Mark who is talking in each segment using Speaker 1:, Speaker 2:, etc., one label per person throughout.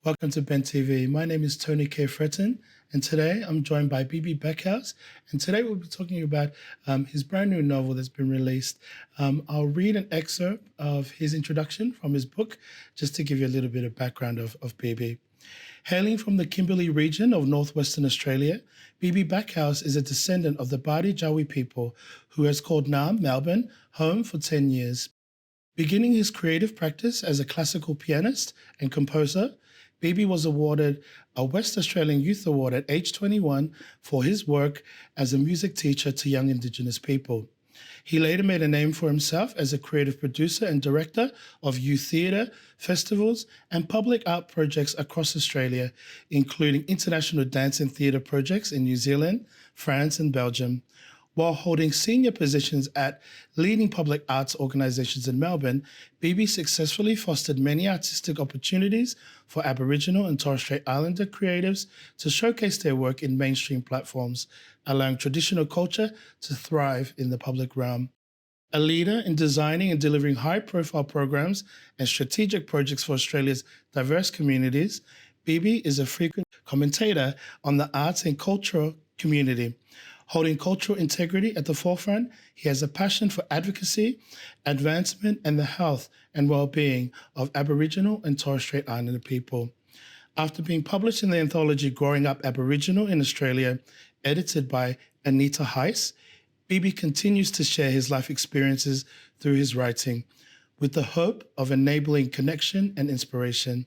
Speaker 1: Welcome to Ben TV. My name is Tony K. Fretton, and today I'm joined by Bebe Backhouse. And today we'll be talking about his brand new novel that's been released. I'll read an excerpt of his introduction from his book, just to give you a little bit of background of Bebe. Hailing from the Kimberley region of northwestern Australia, Bebe Backhouse is a descendant of the Badi Jawi people who has called Naarm, Melbourne, home for 10 years. Beginning his creative practice as a classical pianist and composer, Bebe was awarded a West Australian Youth Award at age 21 for his work as a music teacher to young Indigenous people. He later made a name for himself as a creative producer and director of youth theatre, festivals, and public art projects across Australia, including international dance and theatre projects in New Zealand, France, and Belgium. While holding senior positions at leading public arts organisations in Melbourne, Bebe successfully fostered many artistic opportunities for Aboriginal and Torres Strait Islander creatives to showcase their work in mainstream platforms, allowing traditional culture to thrive in the public realm. A leader in designing and delivering high-profile programs and strategic projects for Australia's diverse communities, Bebe is a frequent commentator on the arts and cultural community. Holding cultural integrity at the forefront, he has a passion for advocacy, advancement, and the health and well-being of Aboriginal and Torres Strait Islander people. After being published in the anthology Growing Up Aboriginal in Australia, edited by Anita Heiss, Bebe continues to share his life experiences through his writing, with the hope of enabling connection and inspiration.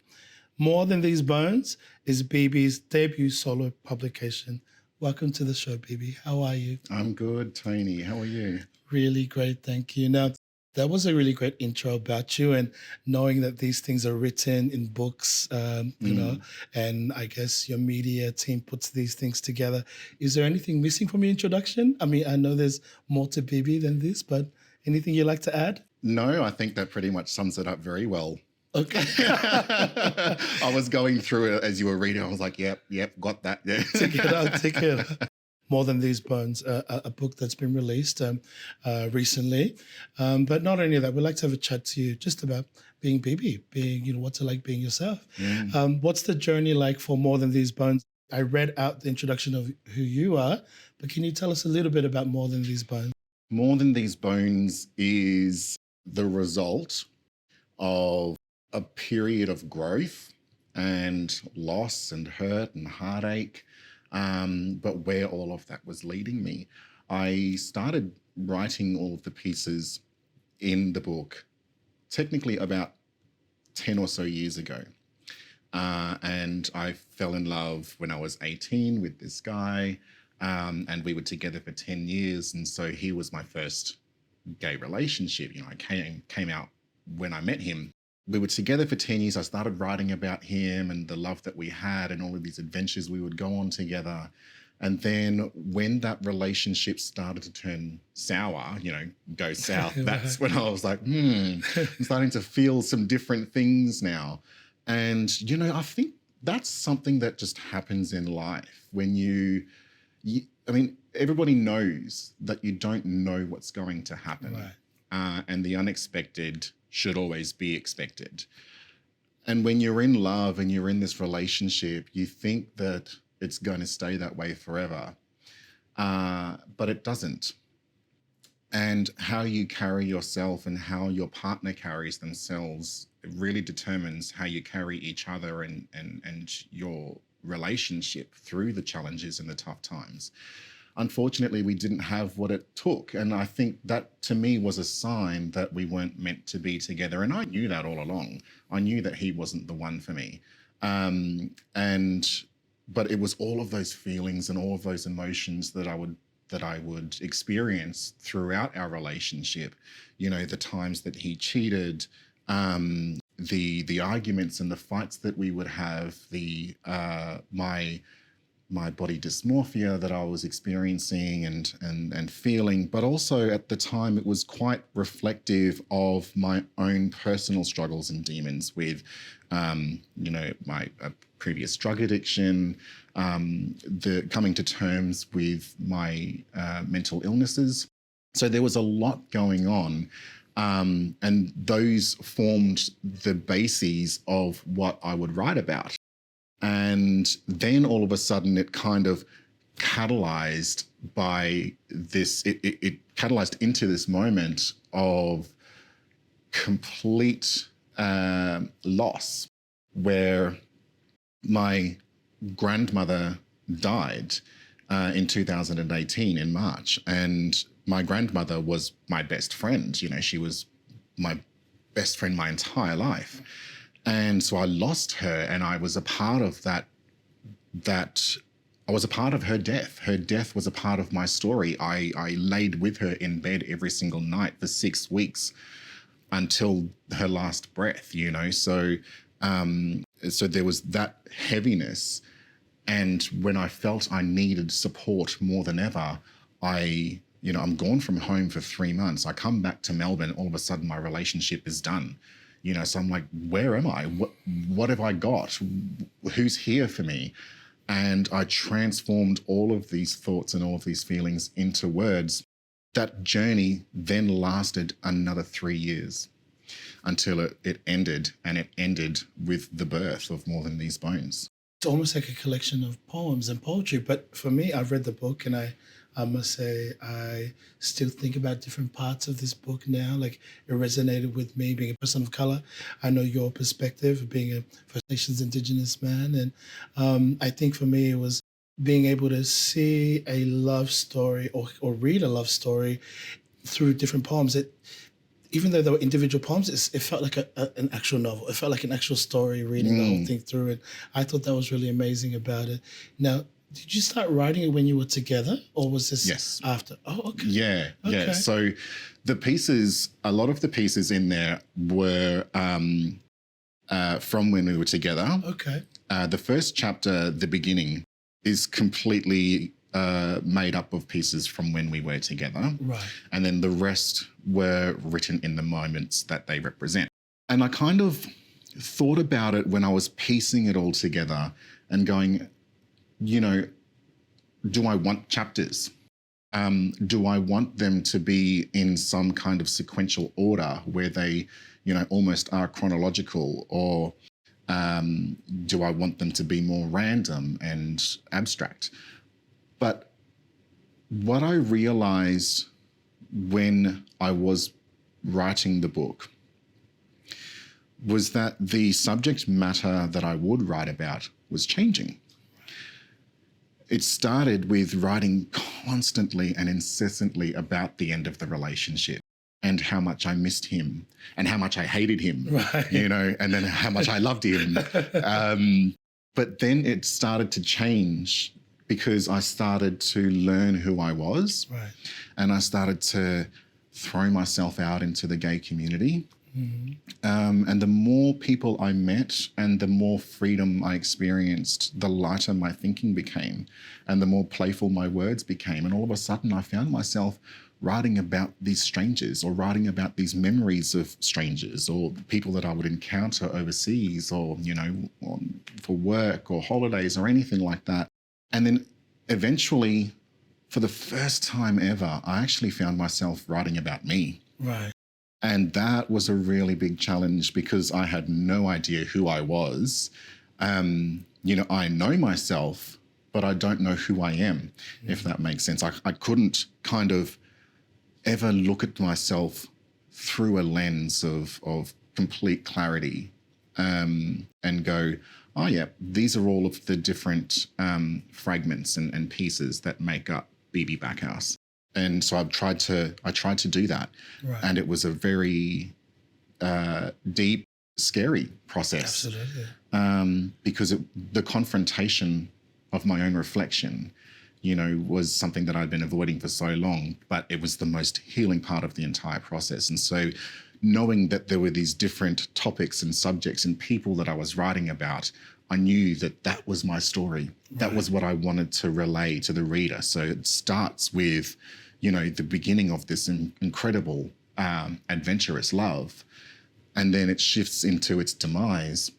Speaker 1: More Than These Bones is Bebe's debut solo publication. Welcome to the show, Bebe. How are you?
Speaker 2: I'm good, Tony. How are you?
Speaker 1: Really great, thank you. Now, that was a really great intro about you, and knowing that these things are written in books, you know, and I guess your media team puts these things together. Is there anything missing from your introduction? I mean, I know there's more to Bebe than this, but anything you'd like to add?
Speaker 2: No, I think that pretty much sums it up very well.
Speaker 1: Okay.
Speaker 2: I was going through it as you were reading. I was like, yep, got that. Yeah.
Speaker 1: Take it out. More Than These Bones, a book that's been released recently. But not only that, we'd like to have a chat to you just about being Bebe, being, you know, what's it like being yourself? What's the journey like for More Than These Bones? I read out the introduction of who you are, but can you tell us a little bit about More Than These Bones?
Speaker 2: More Than These Bones is the result of a period of growth and loss and hurt and heartache, but where all of that was leading me. I started writing all of the pieces in the book technically about 10 or so years ago. And I fell in love when I was 18 with this guy, and we were together for 10 years. And so he was my first gay relationship. You know, I came out when I met him. We were together for 10 years. I started writing about him and the love that we had and all of these adventures we would go on together. And then when that relationship started to turn sour, you know, go south, that's when I was like, I'm starting to feel some different things now. And, you know, I think that's something that just happens in life when I mean, everybody knows that you don't know what's going to happen. Right. And the unexpected should always be expected. And when you're in love and you're in this relationship, you think that it's going to stay that way forever, but it doesn't. And how you carry yourself and how your partner carries themselves, it really determines how you carry each other and your relationship through the challenges and the tough times. Unfortunately, we didn't have what it took. And I think that to me was a sign that we weren't meant to be together. And I knew that all along. I knew that he wasn't the one for me. But it was all of those feelings and all of those emotions that I would experience throughout our relationship. You know, the times that he cheated, the arguments and the fights that we would have, my body dysmorphia that I was experiencing and feeling, but also at the time it was quite reflective of my own personal struggles and demons with, you know, my previous drug addiction, the coming to terms with my mental illnesses. So there was a lot going on. And those formed the bases of what I would write about. And then all of a sudden it kind of catalyzed by this, it catalyzed into this moment of complete loss, where my grandmother died in 2018 in March. And my grandmother was my best friend. You know, she was my best friend my entire life. And so I lost her, and I was a part of that I was a part of her death. Her death was a part of my story. I laid with her in bed every single night for 6 weeks until her last breath, you know. So so there was that heaviness. And when I felt I needed support more than ever, I'm gone from home for 3 months. I come back to Melbourne, all of a sudden my relationship is done. You know, so I'm like, where am I? What have I got? Who's here for me? And I transformed all of these thoughts and all of these feelings into words. That journey then lasted another 3 years until it ended, and it ended with the birth of More Than These Bones.
Speaker 1: It's almost like a collection of poems and poetry. But for me, I've read the book, and I must say I still think about different parts of this book now. Like, it resonated with me being a person of color. I know your perspective of being a First Nations Indigenous man. And I think for me, it was being able to see a love story or read a love story through different poems. Even though there were individual poems, it felt like an actual novel. It felt like an actual story, reading the whole thing through it. I thought that was really amazing about it. Now, did you start writing it when you were together, or was this after? Oh, okay.
Speaker 2: Yeah. So the pieces, a lot of the pieces in there were from when we were together.
Speaker 1: Okay.
Speaker 2: The first chapter, the beginning, is completely made up of pieces from when we were together.
Speaker 1: Right.
Speaker 2: And then the rest were written in the moments that they represent. And I kind of thought about it when I was piecing it all together and going, you know, do I want chapters? Do I want them to be in some kind of sequential order where they, you know, almost are chronological, or do I want them to be more random and abstract? But what I realized when I was writing the book was that the subject matter that I would write about was changing. It started with writing constantly and incessantly about the end of the relationship and how much I missed him and how much I hated him,
Speaker 1: right.
Speaker 2: You know, and then how much I loved him. But then it started to change because I started to learn who I was,
Speaker 1: right.
Speaker 2: And I started to throw myself out into the gay community. Mm-hmm. And the more people I met and the more freedom I experienced, the lighter my thinking became and the more playful my words became. And all of a sudden I found myself writing about these strangers, or writing about these memories of strangers, or people that I would encounter overseas, or, you know, for work or holidays or anything like that. And then eventually, for the first time ever, I actually found myself writing about me.
Speaker 1: Right.
Speaker 2: And that was a really big challenge because I had no idea who I was. You know, I know myself, but I don't know who I am, if that makes sense. I couldn't kind of ever look at myself through a lens of complete clarity and go, oh yeah, these are all of the different fragments and pieces that make up Bebe Backhouse. And so I tried to do that.
Speaker 1: Right.
Speaker 2: And it was a very deep, scary process.
Speaker 1: Absolutely.
Speaker 2: Because the confrontation of my own reflection, you know, was something that I'd been avoiding for so long, but it was the most healing part of the entire process. And so knowing that there were these different topics and subjects and people that I was writing about, I knew that that was my story. Right. That was what I wanted to relay to the reader. So it starts with, you know, the beginning of this incredible, adventurous love, and then it shifts into its demise,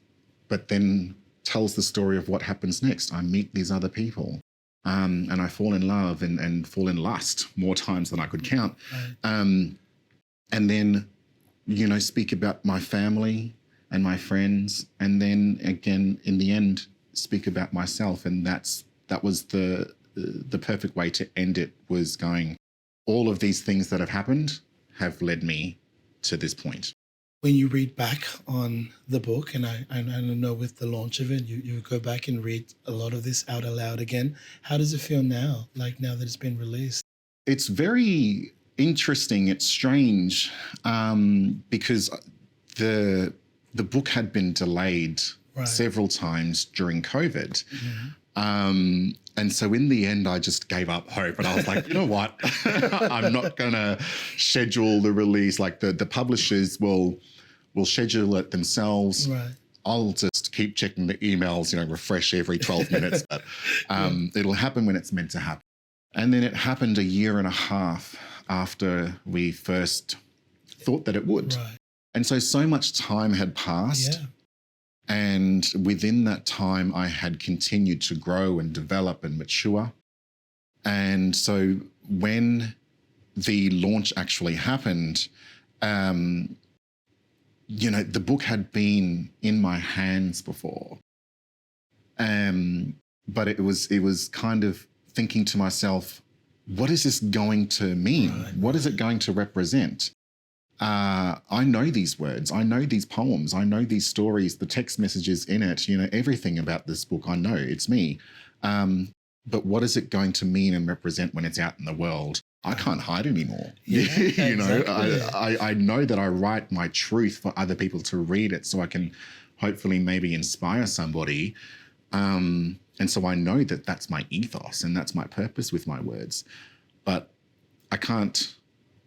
Speaker 2: but then tells the story of what happens next. I meet these other people, and I fall in love and fall in lust more times than I could count. Right. And then, you know, speak about my family and my friends, and then again, in the end, speak about myself. And that was the perfect way to end it, was going, all of these things that have happened have led me to this point.
Speaker 1: When you read back on the book, and I know with the launch of it, you go back and read a lot of this out aloud again. How does it feel now, like now that it's been released?
Speaker 2: It's very interesting. It's strange, because the book had been delayed several times during COVID. And so in the end, I just gave up hope, and I was like, you know what? I'm not going to schedule the release. Like the publishers will schedule it themselves.
Speaker 1: Right.
Speaker 2: I'll just keep checking the emails, refresh every 12 minutes. But it'll happen when it's meant to happen. And then it happened a year and a half after we first thought that it would.
Speaker 1: Right.
Speaker 2: And so much time had passed.
Speaker 1: Yeah.
Speaker 2: And within that time, I had continued to grow and develop and mature. And so when the launch actually happened, the book had been in my hands before. But it was kind of thinking to myself, what is this going to mean?
Speaker 1: Right.
Speaker 2: What is it going to represent? I know these words, I know these poems, I know these stories, the text messages in it, everything about this book, I know, it's me. But what is it going to mean and represent when it's out in the world? I can't hide anymore.
Speaker 1: Yeah, exactly.
Speaker 2: I know that I write my truth for other people to read it, so I can hopefully maybe inspire somebody. And so I know that that's my ethos and that's my purpose with my words. But I can't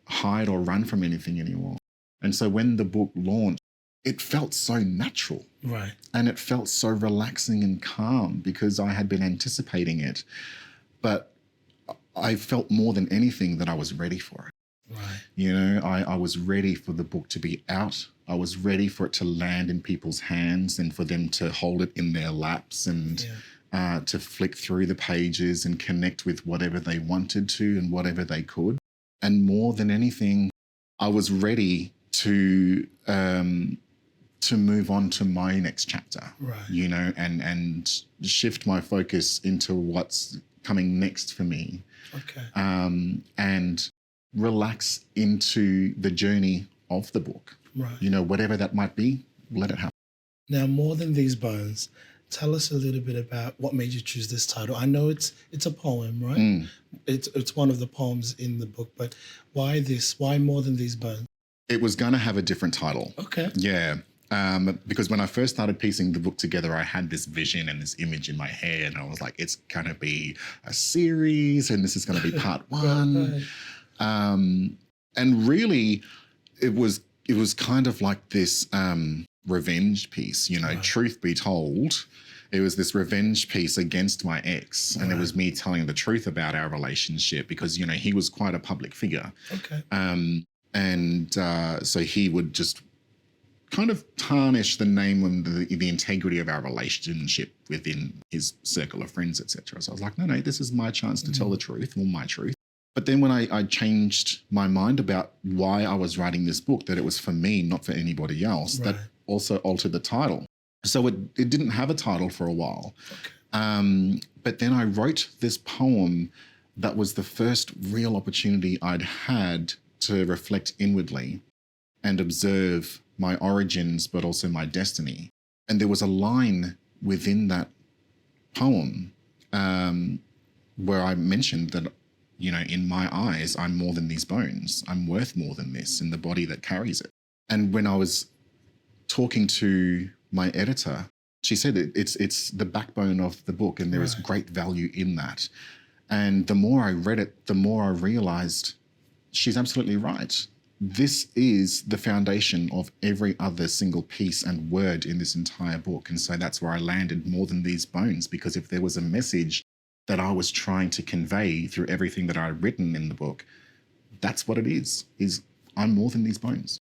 Speaker 2: hide or run from anything anymore. And so when the book launched, it felt so natural.
Speaker 1: Right.
Speaker 2: And it felt so relaxing and calm because I had been anticipating it. But I felt more than anything that I was ready for it.
Speaker 1: Right.
Speaker 2: I was ready for the book to be out. I was ready for it to land in people's hands and for them to hold it in their laps and to flick through the pages and connect with whatever they wanted to and whatever they could. And more than anything, I was ready to move on to my next chapter,
Speaker 1: right.
Speaker 2: And shift my focus into what's coming next for me.
Speaker 1: Okay.
Speaker 2: And relax into the journey of the book.
Speaker 1: Right.
Speaker 2: Whatever that might be, let it happen.
Speaker 1: Now, More Than These Bones, tell us a little bit about what made you choose this title. I know it's a poem, right? It's one of the poems in the book, but why this? Why More Than These Bones?
Speaker 2: It was going to have a different title.
Speaker 1: Okay.
Speaker 2: Yeah. Because when I first started piecing the book together, I had this vision and this image in my head, and I was like, it's going to be a series, and this is going to be part one.
Speaker 1: Right.
Speaker 2: And really, it was kind of like this revenge piece,
Speaker 1: Right.
Speaker 2: Truth be told, it was this revenge piece against my ex. And it was me telling the truth about our relationship because, he was quite a public figure.
Speaker 1: Okay.
Speaker 2: So he would just kind of tarnish the name and the integrity of our relationship within his circle of friends, etc. So I was like, no, this is my chance to tell the truth, or my truth. But then when I changed my mind about why I was writing this book, that it was for me, not for anybody else, that also altered the title. So it didn't have a title for a while. Okay. But then I wrote this poem that was the first real opportunity I'd had to reflect inwardly and observe my origins, but also my destiny. And there was a line within that poem where I mentioned that, in my eyes, I'm more than these bones. I'm worth more than this in the body that carries it. And when I was talking to my editor, she said it's the backbone of the book, and there is great value in that. And the more I read it, the more I realized she's absolutely right. This is the foundation of every other single piece and word in this entire book. And so that's where I landed, more than these bones, because if there was a message that I was trying to convey through everything that I'd written in the book, that's what it is I'm more than these bones.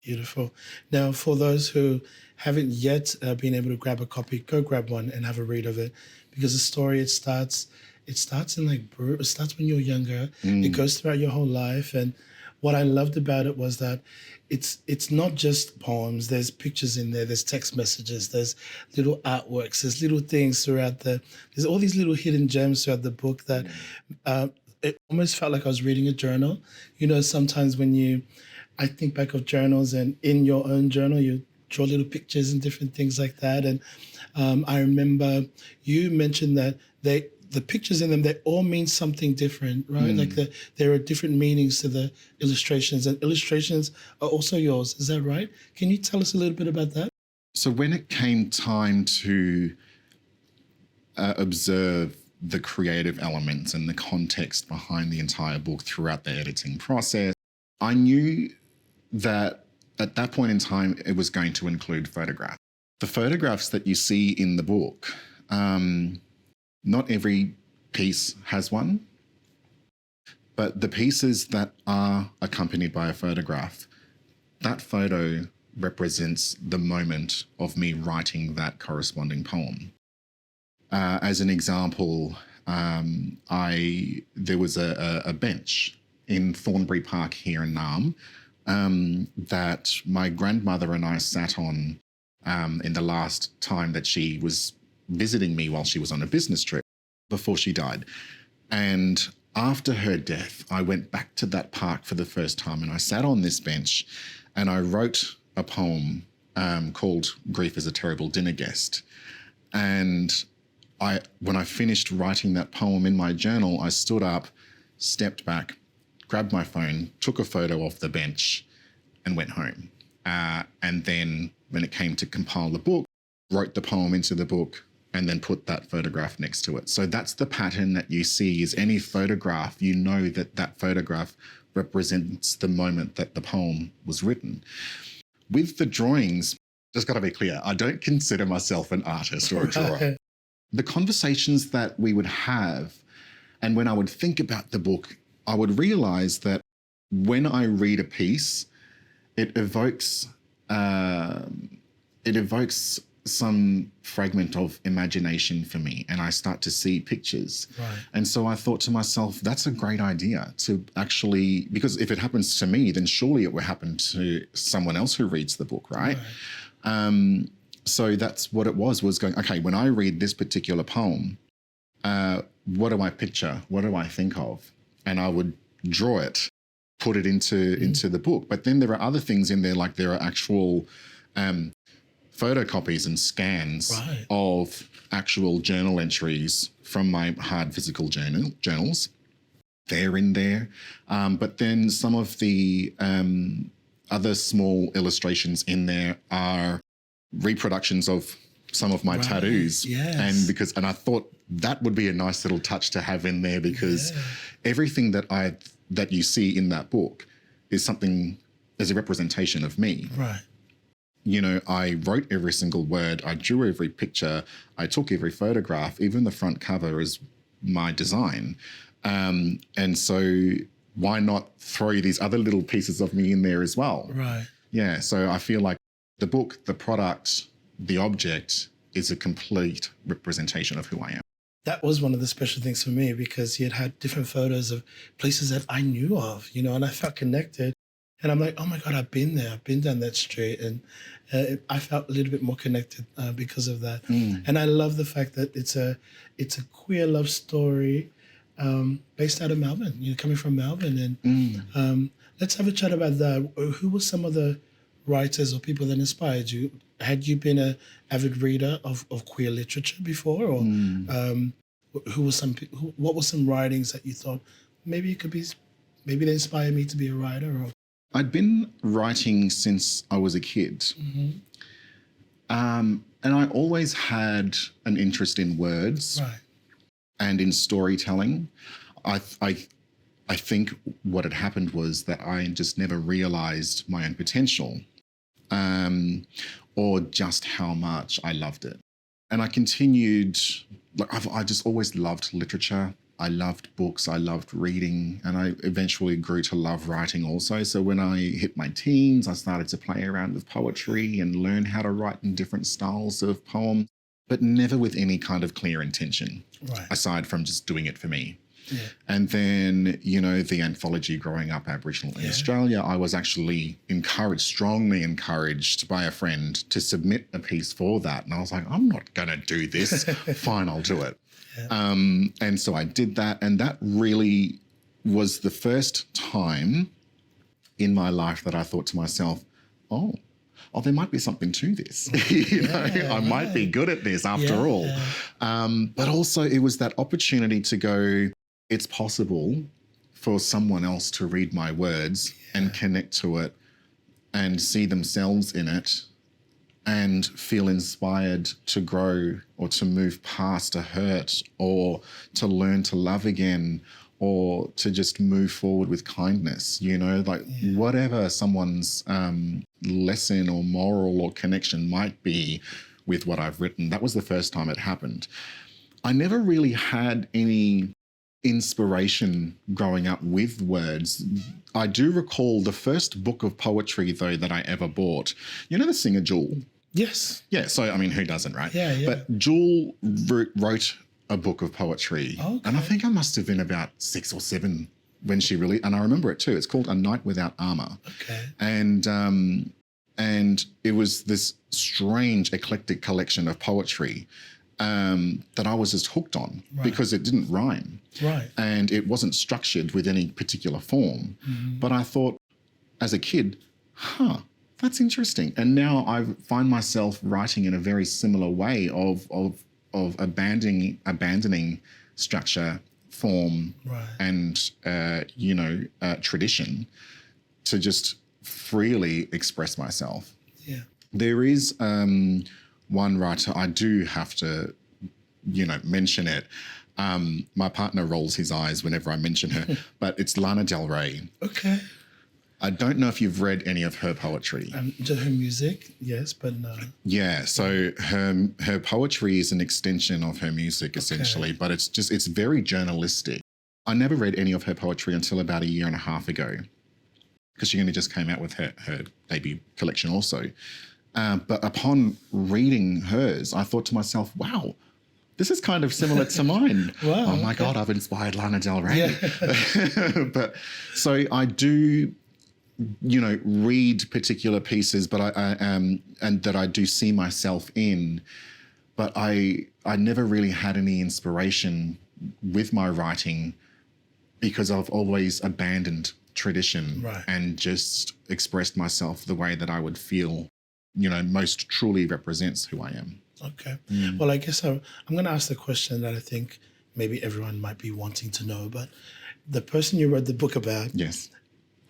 Speaker 1: Beautiful. Now, for those who haven't yet been able to grab a copy, go grab one and have a read of it, because the story, it starts when you're younger. It goes throughout your whole life. And what I loved about it was that it's not just poems. There's pictures in there. There's text messages. There's little artworks. There's little things throughout there's all these little hidden gems throughout the book that it almost felt like I was reading a journal. Sometimes I think back of journals, and in your own journal, you draw little pictures and different things like that. And I remember you mentioned that the pictures in them, they all mean something different, right? Like there are different meanings to the illustrations, and illustrations are also yours. Is that right? Can you tell us a little bit about that?
Speaker 2: So when it came time to observe the creative elements and the context behind the entire book throughout the editing process, I knew that at that point in time, it was going to include photographs. The photographs that you see in the book, not every piece has one, but the pieces that are accompanied by a photograph, that photo represents the moment of me writing that corresponding poem. As an example, there was a bench in Thornbury Park here in Naarm that my grandmother and I sat on in the last time that she was visiting me while she was on a business trip before she died. And after her death, I went back to that park for the first time, and I sat on this bench and I wrote a poem called Grief is a Terrible Dinner Guest. And when I finished writing that poem in my journal, I stood up, stepped back, grabbed my phone, took a photo of the bench and went home. And then when it came to compile the book, wrote the poem into the book and then put that photograph next to it. So that's the pattern that you see. Is any photograph, you know that that photograph represents the moment that the poem was written. With the drawings, just got to be clear, I don't consider myself an artist or a drawer. The conversations that we would have, and when I would think about the book, I would realize that when I read a piece, it evokes some fragment of imagination for me, and I start to see pictures.
Speaker 1: Right.
Speaker 2: And so I thought to myself, that's a great idea to actually, because if it happens to me, then surely it will happen to someone else who reads the book, right? So that's what it was going, okay, when I read this particular poem, what do I picture? What do I think of? And I would draw it, put it into the book. But then there are other things in there, like there are actual photocopies and scans of actual journal entries from my hard physical journals. They're in there. But then some of the other small illustrations in there are reproductions of some of my tattoos.
Speaker 1: Yes.
Speaker 2: And I thought that would be a nice little touch to have in there, because everything that you see in that book is a representation of me.
Speaker 1: Right.
Speaker 2: You know, I wrote every single word, I drew every picture, I took every photograph, even the front cover is my design. And so why not throw these other little pieces of me in there as well?
Speaker 1: Right.
Speaker 2: Yeah, so I feel like the book, the product, the object is a complete representation of who I am.
Speaker 1: That was one of the special things for me, because he had different photos of places that I knew of, and I felt connected. And I'm like, oh my God, I've been there. I've been down that street. And I felt a little bit more connected because of that. And I love the fact that it's a queer love story based out of Melbourne, coming from Melbourne. And let's have a chat about that. Who were some of the writers or people that inspired you? Had you been an avid reader of queer literature before? Or what were some writings that you thought maybe they inspire me to be a writer? Or
Speaker 2: I'd been writing since I was a kid. And I always had an interest in words and in storytelling. I think what had happened was that I just never realized my own potential or just how much I loved it. And I continued, I just always loved literature. I loved books, I loved reading, and I eventually grew to love writing also. So when I hit my teens, I started to play around with poetry and learn how to write in different styles of poem, but never with any kind of clear intention, aside from just doing it for me.
Speaker 1: Yeah.
Speaker 2: And then, you know, the anthology Growing Up Aboriginal in Australia, I was actually strongly encouraged by a friend to submit a piece for that. And I was like, I'm not going to do this. Fine, I'll do it.
Speaker 1: Yeah.
Speaker 2: And so I did that. And that really was the first time in my life that I thought to myself, oh, there might be something to this. I might be good at this after all. But also it was that opportunity to go, it's possible for someone else to read my words and connect to it and see themselves in it and feel inspired to grow or to move past a hurt or to learn to love again or to just move forward with kindness, you know, like whatever someone's lesson or moral or connection might be with what I've written. That was the first time it happened. I never really had any inspiration growing up with words. I do recall the first book of poetry, though, that I ever bought. You know the singer Jewel?
Speaker 1: Yes.
Speaker 2: Yeah, so, I mean, who doesn't, right?
Speaker 1: Yeah.
Speaker 2: But Jewel wrote a book of poetry.
Speaker 1: Okay.
Speaker 2: And I think I must have been about 6 or 7 when she really, and I remember it too. It's called A Night Without Armor.
Speaker 1: Okay.
Speaker 2: And it was this strange eclectic collection of poetry that I was just hooked on because it didn't rhyme.
Speaker 1: Right.
Speaker 2: And it wasn't structured with any particular form. But I thought as a kid, that's interesting. And now I find myself writing in a very similar way of abandoning structure, form, and tradition to just freely express myself.
Speaker 1: Yeah.
Speaker 2: There is one writer, I do have to, mention it. My partner rolls his eyes whenever I mention her, but it's Lana Del Rey.
Speaker 1: Okay.
Speaker 2: I don't know if you've read any of her poetry.
Speaker 1: Just her music, yes, but no.
Speaker 2: Yeah, so her poetry is an extension of her music, essentially, but it's very journalistic. I never read any of her poetry until about 1.5 years ago, because she only just came out with her debut collection also. But upon reading hers, I thought to myself, wow, this is kind of similar to mine.
Speaker 1: Wow,
Speaker 2: oh my God, I've inspired Lana Del Rey. Yeah. But so I do, read particular pieces, but and that I do see myself in, but I never really had any inspiration with my writing because I've always abandoned tradition and just expressed myself the way that I would feel, most truly represents who I am.
Speaker 1: Okay. Well, I guess I'm going to ask the question that I think maybe everyone might be wanting to know, but the person you read the book about,
Speaker 2: yes,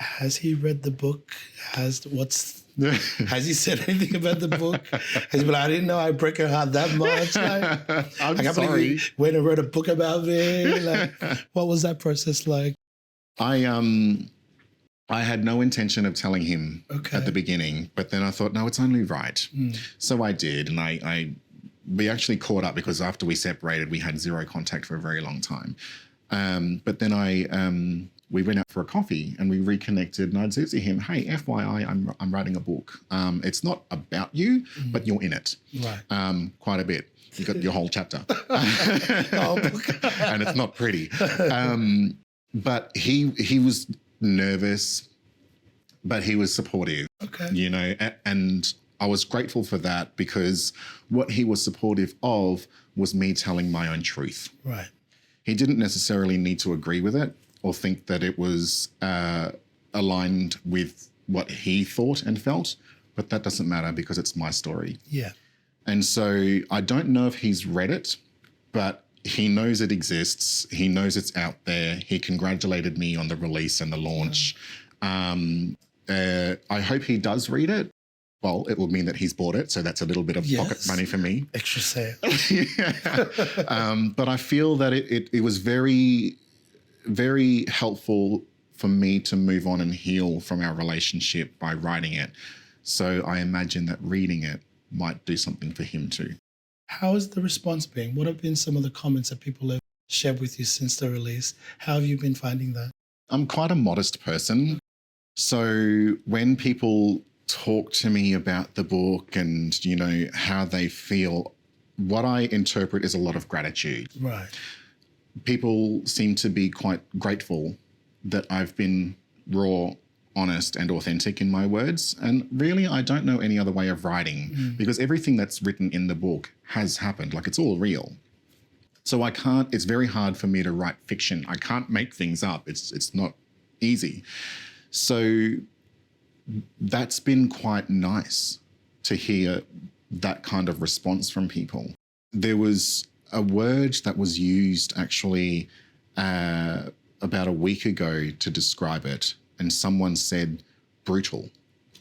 Speaker 1: has he read the book? Has he said anything about the book? Has he been like, I didn't know I break her heart that much.
Speaker 2: I'm sorry.
Speaker 1: He went and wrote a book about me. What was that process like?
Speaker 2: I had no intention of telling him at the beginning, but then I thought, no, it's only right. So I did, and we actually caught up because after we separated, we had zero contact for a very long time. But then we went out for a coffee and we reconnected, and I'd say to him, hey, FYI, I'm writing a book. It's not about you, but you're in it.
Speaker 1: Right.
Speaker 2: Quite a bit. You got your whole chapter. And it's not pretty. But he was nervous, but he was supportive. Okay. And I was grateful for that because what he was supportive of was me telling my own truth.
Speaker 1: Right.
Speaker 2: He didn't necessarily need to agree with it or think that it was aligned with what he thought and felt, but that doesn't matter because it's my story.
Speaker 1: Yeah. And
Speaker 2: so I don't know if he's read it, but he knows it exists. He knows it's out there. He congratulated me on the release and the launch. I hope he does read it. Well, it will mean that he's bought it, so that's a little bit of pocket money for me.
Speaker 1: Extra sale.
Speaker 2: But I feel that it was very, very helpful for me to move on and heal from our relationship by writing it. So I imagine that reading it might do something for him too.
Speaker 1: How has the response been? What have been some of the comments that people have shared with you since the release? How have you been finding that?
Speaker 2: I'm quite a modest person. So when people talk to me about the book and, how they feel, what I interpret is a lot of gratitude.
Speaker 1: Right.
Speaker 2: people seem to be quite grateful that I've been raw, honest, and authentic in my words. And really, I don't know any other way of writing because everything that's written in the book has happened. Like, it's all real. So it's very hard for me to write fiction. I can't make things up. It's not easy. So that's been quite nice to hear that kind of response from people. There was a word that was used actually about a week ago to describe it, and someone said brutal.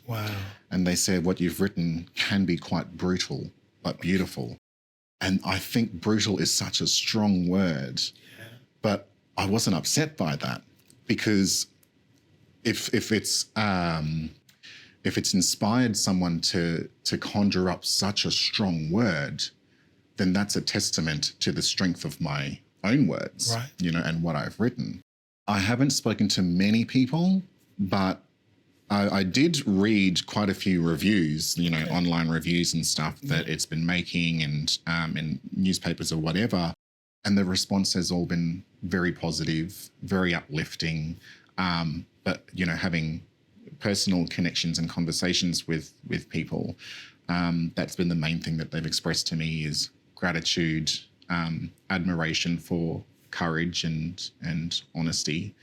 Speaker 1: Wow.
Speaker 2: And they said what you've written can be quite brutal, but beautiful. And I think brutal is such a strong word, but I wasn't upset by that, because if it's inspired someone to conjure up such a strong word, then that's a testament to the strength of my own words,
Speaker 1: right,
Speaker 2: and what I've written. I haven't spoken to many people, but I did read quite a few reviews, online reviews and stuff that it's been making, and in newspapers or whatever. And the response has all been very positive, very uplifting. But, having personal connections and conversations with people, that's been the main thing that they've expressed to me is gratitude, admiration for courage and honesty.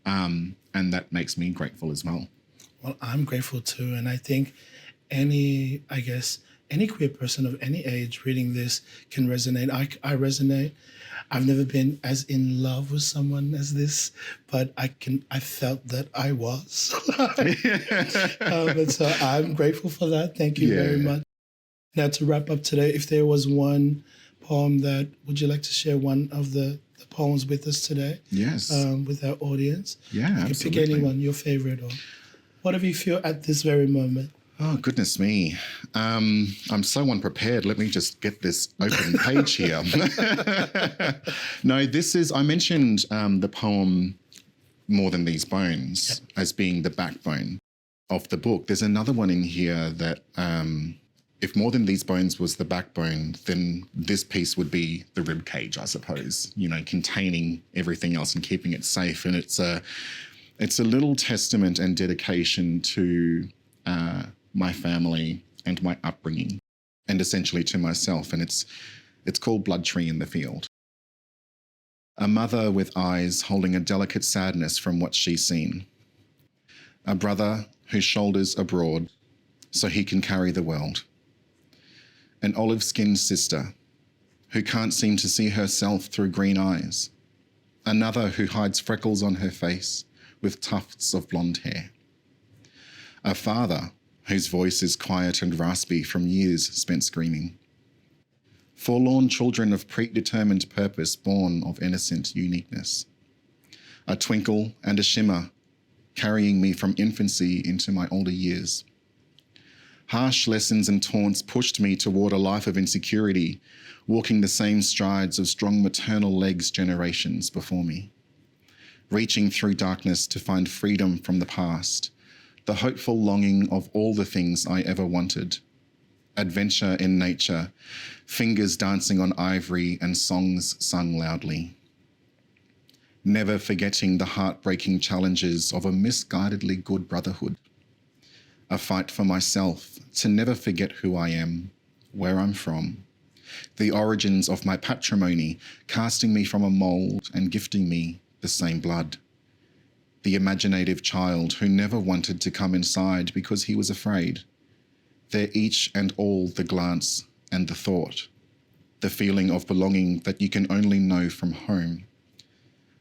Speaker 2: And that makes me grateful as well.
Speaker 1: Well, I'm grateful too. And I think any queer person of any age reading this can resonate. I resonate. I've never been as in love with someone as this, but I felt that I was. And so I'm grateful for that. Thank you very much. Now, to wrap up today, if there was one poem would you like to share one of the poems with us today?
Speaker 2: Yes.
Speaker 1: With our audience?
Speaker 2: Yeah,
Speaker 1: you
Speaker 2: absolutely.
Speaker 1: can pick anyone, your favorite, or whatever you feel at this very moment.
Speaker 2: Oh, goodness me. I'm so unprepared. Let me just get this open page here. No, I mentioned the poem More Than These Bones as being the backbone of the book. There's another one in here that if More Than These Bones was the backbone, then this piece would be the rib cage, I suppose, containing everything else and keeping it safe. And it's a little testament and dedication to my family and my upbringing, and essentially to myself. And it's called Blood Tree in the Field. A mother with eyes holding a delicate sadness from what she's seen. A brother whose shoulders are broad so he can carry the world. An olive-skinned sister who can't seem to see herself through green eyes. Another who hides freckles on her face with tufts of blonde hair. A father whose voice is quiet and raspy from years spent screaming. Forlorn children of predetermined purpose born of innocent uniqueness. A twinkle and a shimmer carrying me from infancy into my older years. Harsh lessons and taunts pushed me toward a life of insecurity, walking the same strides of strong maternal legs generations before me. Reaching through darkness to find freedom from the past, the hopeful longing of all the things I ever wanted. Adventure in nature, fingers dancing on ivory and songs sung loudly. Never forgetting the heartbreaking challenges of a misguidedly good brotherhood. A fight for myself to never forget who I am, where I'm from. The origins of my patrimony, casting me from a mold and gifting me the same blood. The imaginative child who never wanted to come inside because he was afraid. They're each and all the glance and the thought, the feeling of belonging that you can only know from home,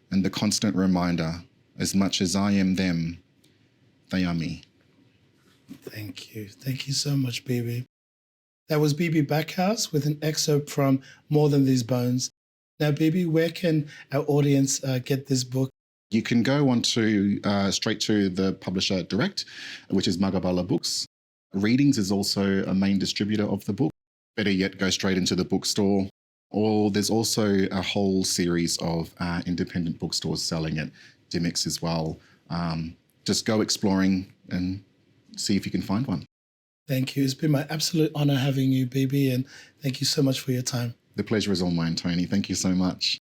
Speaker 2: and the constant reminder, as much as I am them, they are me.
Speaker 1: Thank you. Thank you so much, Bebe. That was Bebe Backhouse with an excerpt from More Than These Bones. Now, Bebe, where can our audience get this book?
Speaker 2: You can go on to straight to the publisher direct, which is Magabala Books. Readings is also a main distributor of the book. Better yet, go straight into the bookstore. Or there's also a whole series of independent bookstores selling it, Dimix as well. Just go exploring and see if you can find one.
Speaker 1: Thank you. It's been my absolute honor having you, Bebe, and thank you so much for your time.
Speaker 2: The pleasure is all mine, Tony. Thank you so much.